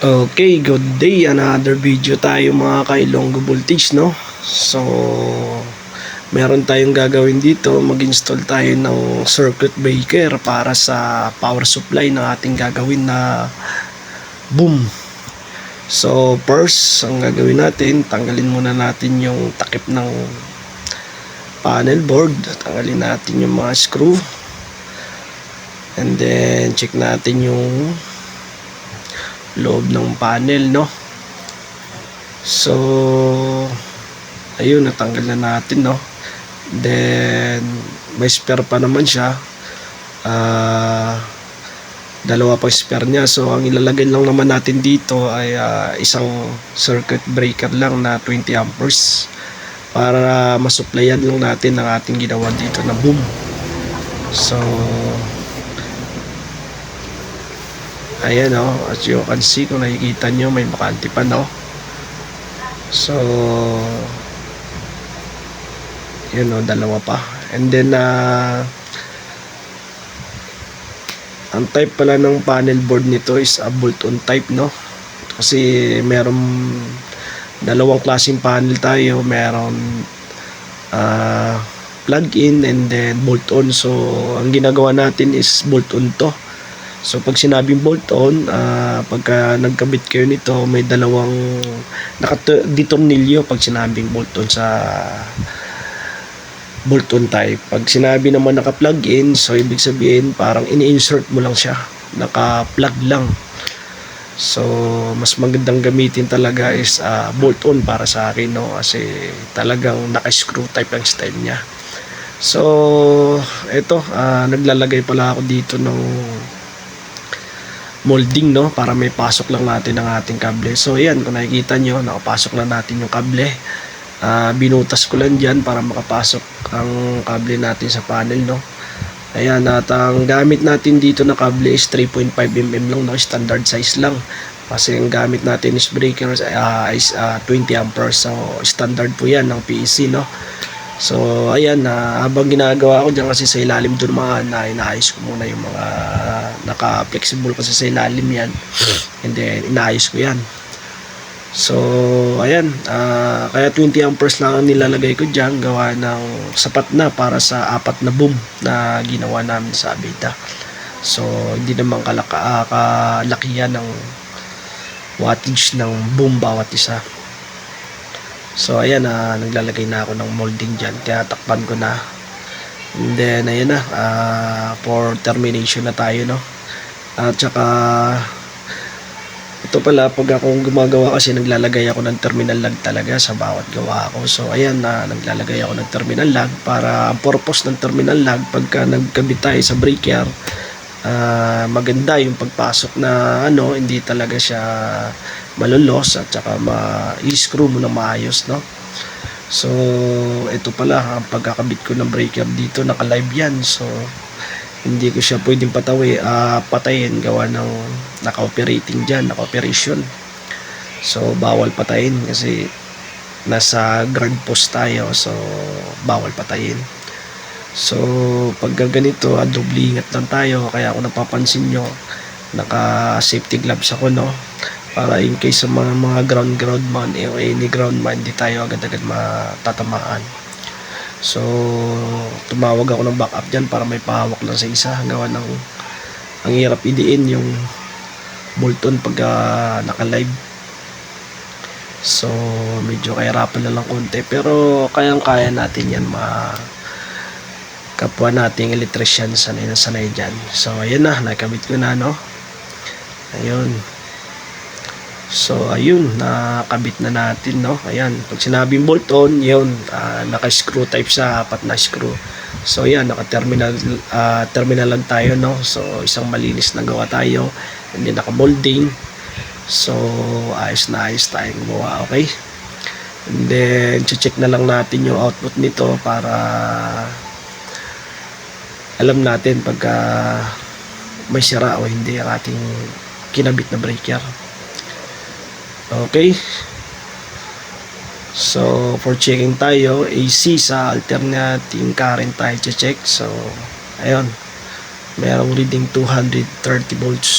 Okay, good day. Another video tayo mga ka-Ilonggo Voltage, no? So, meron tayong gagawin dito. Mag-install tayo ng circuit breaker para sa power supply na ating gagawin na boom. So, first, ang gagawin natin, tanggalin muna natin yung takip ng panel board. Tanggalin natin yung mga screw. And then, check natin yung loob ng panel, no? So ayun, natanggal na natin, no? Then may spare pa naman siya, dalawa pa spare niya. So ang ilalagay lang naman natin dito ay isang circuit breaker lang na 20 amperes para masupplyan lang natin ang ating ginawa dito na boom. So ayan, as you can see, kung nakikita nyo, may bakante pa, no? So yun, dalawa pa. And then ang type pala ng panel board nito is a bolt-on type, no? Kasi meron dalawang klaseng panel tayo. Meron plug-in and then bolt-on. So ang ginagawa natin is bolt-on to. So pag sinabing bolt-on, pagka nagkabit kayo nito, may dalawang nakatornilyo pag sinabing bolt-on sa bolt-on type. Pag sinabi naman naka-plug-in, so ibig sabihin parang ini-insert mo lang siya, naka-plug lang. So mas magandang gamitin talaga is bolt-on para sa akin, no? Kasi talagang naka-screw type ang style niya. So ito, naglalagay pala ako dito ng molding, no, para may pasok lang natin ang ating kable. So ayan, kung nakikita nyo, nakapasok na natin yung kable. Binutas ko lang dyan para makapasok ang kable natin sa panel, no. Ayan, at ang gamit natin dito na kable is 3.5mm lang, no, standard size lang. Kasi ang gamit natin is breaker is 20 amperes. So standard po yan ng PEC, no. So ayan, habang ginagawa ko dyan, kasi sa ilalim doon mga inaayos ko muna yung mga naka-flexible kasi sa ilalim yan, and then inaayos ko yan. So ayan, kaya 20 amperes lang ang nilalagay ko dyan, gawa ng sapat na para sa 4 na boom na ginawa namin sa Aveda. So hindi naman kalakihan ng wattage ng boom bawat isa. So ayan, naglalagay na ako ng molding dyan, tinatakpan ko na. And then ayan na, for termination na tayo, no. At saka ito pala, pag ako gumagawa kasi naglalagay ako ng terminal lag talaga sa bawat gawa ko. So ayan, naglalagay ako ng terminal lag para ang purpose ng terminal lag, pagka nagkabit tayo sa breaker, maganda yung pagpasok na hindi talaga siya malulos, at saka ma-screw mo na maayos, no. So ito pala, ang pagkakabit ko ng breaker dito, naka-live yan. So hindi ko siya pwedeng patayin gawa ng naka-operating dyan, naka-operation. So bawal patayin kasi nasa guard post tayo, so bawal patayin. So pag ganito, doble ingat lang tayo. Kaya kung napapansin nyo, naka safety gloves ako, no, para in case sa mga ground man, any ground man, hindi tayo agad-agad matatamaan. So tumawag ako ng backup dyan para may pahawak lang sa isa, gawa ng ang hirap idiin yung bolt-on pag naka-live. So medyo kahirapan na lang konti, pero kayang-kaya natin yan, kapwa nating electrician, sanay na sanay dyan. So ayan na, nakabit ko na, no. Ayun. So ayun, nakabit na natin, no. Ayan, pag sinabing bolt-on, yun, naka-screw type sa 4 na screw. So ayan, naka-terminal lang tayo, no. So isang malinis na gawa tayo, and then naka-molding. So ayos na ayos tayong gumawa, okay. And then check na lang natin yung output nito para alam natin pagka may sira o hindi ang ating kinabit na breaker. Okay, so for checking tayo, AC sa alternating current tayo check. So ayun, merong reading 230 volts.